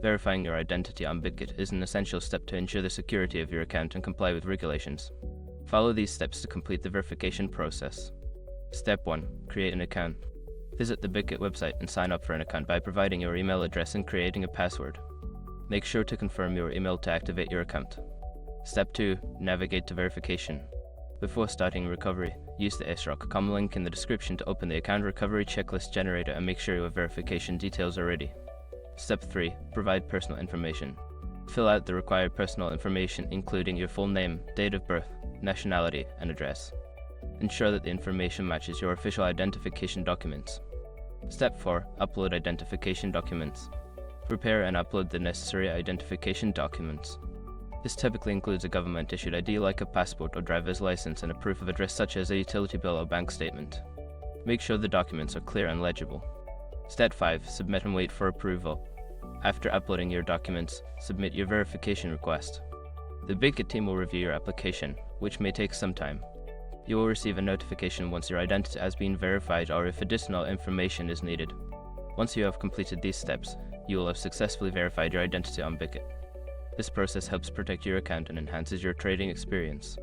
Verifying your identity on Bitget is an essential step to ensure the security of your account and comply with regulations. Follow these steps to complete the verification process. Step 1. Create an account. Visit the Bitget website and sign up for an account by providing your email address and creating a password. Make sure to confirm your email to activate your account. Step 2. Navigate to verification. Before starting recovery, use the srock.com link in the description to open the account recovery checklist generator and make sure your verification details are ready. Step 3. Provide personal information. Fill out the required personal information including your full name, date of birth, nationality, and address. Ensure that the information matches your official identification documents. Step 4. Upload identification documents. Prepare and upload the necessary identification documents. This typically includes a government-issued ID like a passport or driver's license and a proof of address such as a utility bill or bank statement. Make sure the documents are clear and legible. Step 5. Submit and wait for approval. After uploading your documents, submit your verification request. The Bitget team will review your application, which may take some time. You will receive a notification once your identity has been verified or if additional information is needed. Once you have completed these steps, you will have successfully verified your identity on Bitget. This process helps protect your account and enhances your trading experience.